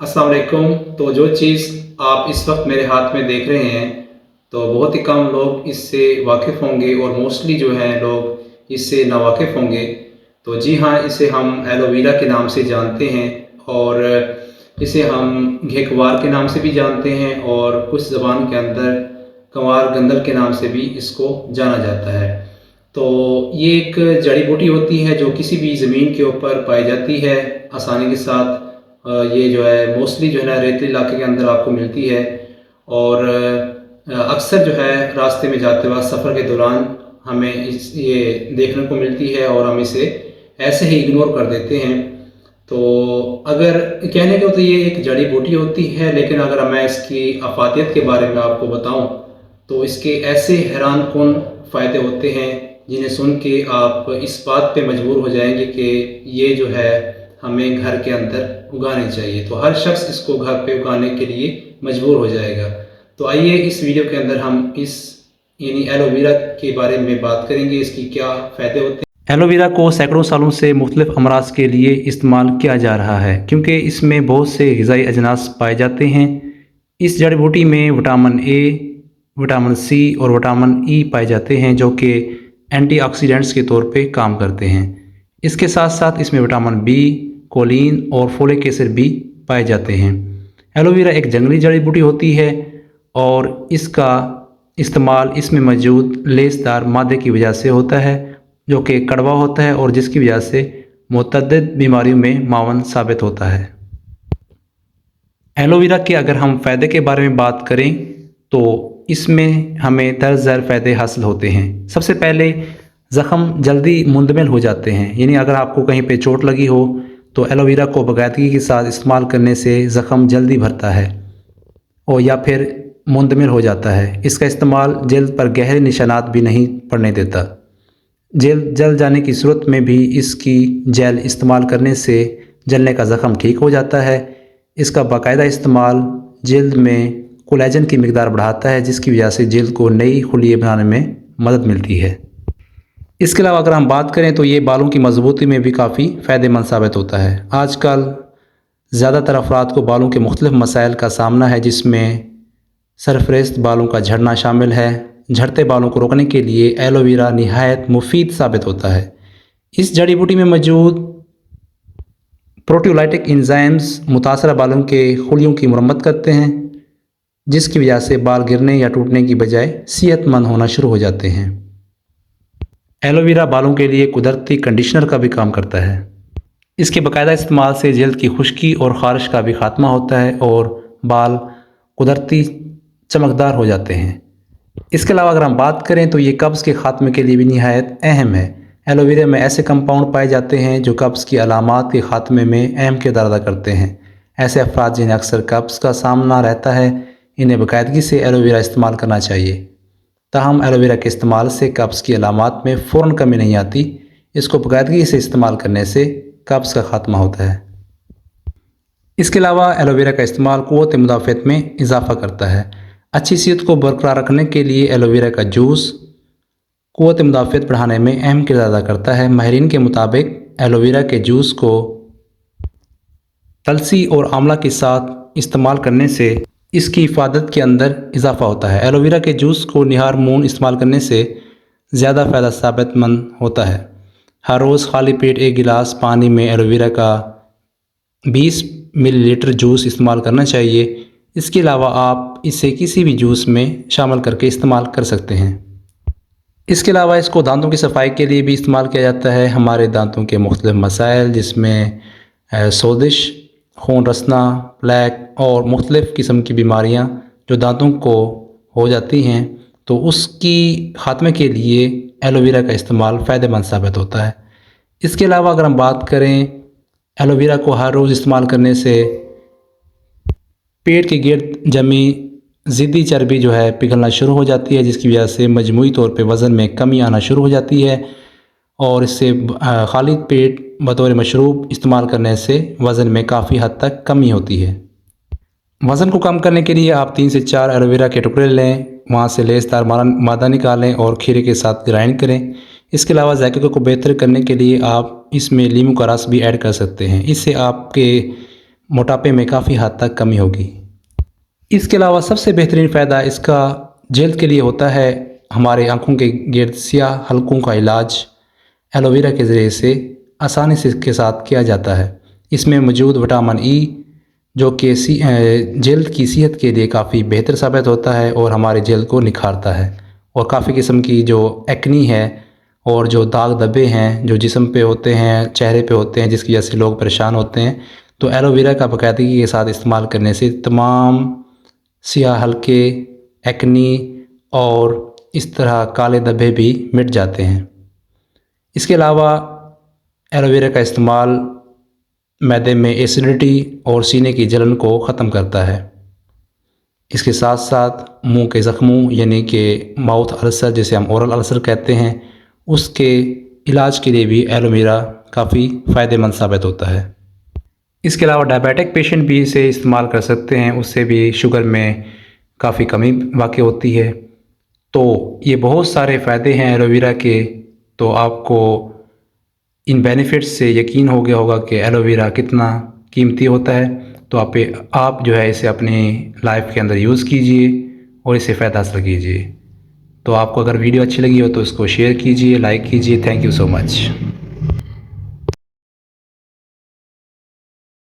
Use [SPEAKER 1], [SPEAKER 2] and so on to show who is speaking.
[SPEAKER 1] अस्सलाम वालेकुम। तो जो चीज़ आप इस वक्त मेरे हाथ में देख रहे हैं, तो बहुत ही कम लोग इससे वाकिफ़ होंगे और मोस्टली जो हैं लोग इससे नावाकिफ़ होंगे। तो जी हाँ, इसे हम एलोवेरा के नाम से जानते हैं और इसे हम घेकवार के नाम से भी जानते हैं और कुछ ज़बान के अंदर कंवार गंदल के नाम से भी इसको जाना जाता है। तो ये एक जड़ी बूटी होती है जो किसी भी ज़मीन के ऊपर पाई जाती है आसानी के साथ। ये जो है मोस्टली जो है ना रेतीले इलाके के अंदर आपको मिलती है और अक्सर जो है रास्ते में जाते वक्त सफ़र के दौरान हमें ये देखने को मिलती है और हम इसे ऐसे ही इग्नोर कर देते हैं। तो अगर कहने को तो ये एक जड़ी बूटी होती है, लेकिन अगर मैं इसकी अफादियत के बारे में आपको बताऊं तो इसके ऐसे हैरान कुन फ़ायदे होते हैं जिन्हें सुन के आप इस बात पे मजबूर हो जाएंगे कि ये जो है हमें घर के अंदर उगानी चाहिए। तो हर शख्स इसको घर पे उगाने के लिए मजबूर हो जाएगा। तो आइए इस वीडियो के अंदर हम इस यानी एलोवेरा के बारे में बात करेंगे, इसकी क्या फ़ायदे होते हैं। एलोवेरा को सैकड़ों सालों से मुख्तलिफ अमराज के लिए इस्तेमाल किया जा रहा है क्योंकि इसमें बहुत से ग़िज़ाई अजनास पाए जाते हैं। इस जड़ी बूटी में विटामिन ए, विटामिन सी और विटामिन ई पाए जाते हैं जो कि एंटीऑक्सीडेंट्स के तौर पे काम करते हैं। इसके साथ साथ इसमें विटामिन बी, कोलिन और फोलिक एसिड भी पाए जाते हैं। एलोवेरा एक जंगली जड़ी बूटी होती है और इसका इस्तेमाल इसमें मौजूद लेसदार मादे की वजह से होता है जो कि कड़वा होता है और जिसकी वजह से मुतअद्दिद बीमारियों में मावन साबित होता है। एलोवेरा के अगर हम फ़ायदे के बारे में बात करें तो इसमें हमें दर्ज फ़ायदे हासिल होते हैं। सबसे पहले ज़ख़म जल्दी मुंदमिल हो जाते हैं, यानी अगर आपको कहीं पे चोट लगी हो तो एलोवेरा को बाकायदगी के साथ इस्तेमाल करने से ज़ख़म जल्दी भरता है और या फिर मुंदमिल हो जाता है। इसका इस्तेमाल जल्द पर गहरे निशानात भी नहीं पड़ने देता। जल्द जल जाने की सूरत में भी इसकी जेल इस्तेमाल करने से जलने का ज़ख़म ठीक हो जाता है। इसका बाकायदा इस्तेमाल जल्द में कोलेजन की मिकदार बढ़ाता है जिसकी वजह से जल्द को नई खुलिये बनाने में मदद मिलती है। इसके अलावा अगर हम बात करें तो ये बालों की मजबूती में भी काफ़ी फ़ायदेमंद साबित होता है। आजकल ज़्यादातर अफराद को बालों के मुख्तलिफ मसाइल का सामना है जिसमें सरफरेस्त बालों का झड़ना शामिल है। झड़ते बालों को रोकने के लिए एलोवेरा निहायत मुफीद साबित होता है। इस जड़ी बूटी में मौजूद प्रोटियोलाइटिक एंजाइम्स मुतासरा बालों के खुलियों की मरम्मत करते हैं जिसकी वजह से बाल गिरने या टूटने की बजाय सेहतमंद होना शुरू हो जाते हैं। एलोवेरा बालों के लिए कुदरती कंडीशनर का भी काम करता है। इसके बाकायदा इस्तेमाल से जल्द की खुश्की और ख़ारिश का भी खात्मा होता है और बाल कुदरती चमकदार हो जाते हैं। इसके अलावा अगर हम बात करें तो ये कब्ज़ के ख़ात्मे के लिए भी निहायत अहम है। एलोवेरा में ऐसे कंपाउंड पाए जाते हैं जो कब्ज़ की अलामात के ख़ात्मे में अहम किरदार अदा करते हैं। ऐसे अफराद जिन्हें अक्सर कब्ज़ का सामना रहता है इन्हें बाकायदगी से एलोवेरा इस्तेमाल करना चाहिए। ताहम एलोवेरा के इस्तेमाल से कब्ज़ की अलामात में फ़ौरन कमी नहीं आती। इसको बाकायदगी से इस्तेमाल करने से कब्ज़ का ख़ात्मा होता है। इसके अलावा एलोवेरा का इस्तेमाल क़ुव्वत मुदाफ़अत में इजाफ़ा करता है। अच्छी सेहत को बरकरार रखने के लिए एलोवेरा का जूस क़ुव्वत मुदाफ़अत बढ़ाने में अहम किरदार अदा करता है। माहिरीन के मुताबिक एलोवेरा के जूस को तुलसी और आंवला के साथ इस्तेमाल करने से इसकी हिफाजत के अंदर इजाफ़ा होता है। एलोवेरा के जूस को निहार मून इस्तेमाल करने से ज़्यादा फ़ायदा साबितमंद होता है। हर रोज़ खाली पेट एक गिलास पानी में एलोवेरा का 20 मिलीलीटर जूस इस्तेमाल करना चाहिए। इसके अलावा आप इसे किसी भी जूस में शामिल करके इस्तेमाल कर सकते हैं। इसके अलावा इसको दांतों की सफाई के लिए भी इस्तेमाल किया जाता है। हमारे दांतों के मुख्तलिफ मसाइल जिसमें सोजिश, खून रसना, प्लेक और मुख्तलिफ़ किस्म की बीमारियां जो दांतों को हो जाती हैं तो उसकी ख़ात्मे के लिए एलोवेरा का इस्तेमाल फ़ायदेमंद साबित होता है। इसके अलावा अगर हम बात करें एलोवेरा को हर रोज़ इस्तेमाल करने से पेट के गिर्द जमी ज़िद्दी चर्बी जो है पिघलना शुरू हो जाती है जिसकी वजह से मजमूई तौर पे वज़न में कमी आना शुरू हो जाती है और इससे खाली पेट बतौर मशरूब इस्तेमाल करने से वज़न में काफ़ी हद तक कमी होती है। वज़न को कम करने के लिए आप 3 से 4 एलोवेरा के टुकड़े लें, वहाँ से लेसदार मादा निकालें और खीरे के साथ ग्राइंड करें। इसके अलावा ज़ायक़े को बेहतर करने के लिए आप इसमें लीमू का रस भी ऐड कर सकते हैं। इससे आपके मोटापे में काफ़ी हद तक कमी होगी। इसके अलावा सबसे बेहतरीन फ़ायदा इसका जल्द के लिए होता है। हमारे आँखों के गिर्द स्याह हलकों का इलाज एलोवेरा के ज़रिए से आसानी से इसके साथ किया जाता है। इसमें मौजूद विटामिन ई जो कि जल्द की सेहत के लिए काफ़ी बेहतर साबित होता है और हमारे जल्द को निखारता है। और काफ़ी किस्म की जो एक्नी है और जो दाग धब्बे हैं जो जिस्म पे होते हैं, चेहरे पे होते हैं, जिसकी वजह से लोग परेशान होते हैं, तो एलोवेरा का बाकायदगी के साथ इस्तेमाल करने से तमाम स्याह हलके, एक्नी और इस तरह काले धब्बे भी मिट जाते हैं। इसके अलावा एलोवेरा का इस्तेमाल मैदे में एसिडिटी और सीने की जलन को ख़त्म करता है। इसके साथ साथ मुंह के ज़ख्मों यानी कि माउथ अल्सर जिसे हम ओरल अल्सर कहते हैं, उसके इलाज के लिए भी एलोवेरा काफ़ी फ़ायदेमंद साबित होता है। इसके अलावा डायबिटिक पेशेंट भी इसे इस्तेमाल कर सकते हैं, उससे भी शुगर में काफ़ी कमी वाक़ई होती है। तो ये बहुत सारे फ़ायदे हैं एलोवेरा के। तो आपको इन बेनिफिट्स से यकीन हो गया होगा कि एलोवेरा कितना कीमती होता है। तो आप जो है इसे अपनी लाइफ के अंदर यूज़ कीजिए और इससे फ़ायदा हासिल कीजिए। तो आपको अगर वीडियो अच्छी लगी हो तो इसको शेयर कीजिए, लाइक कीजिए। Thank you so much.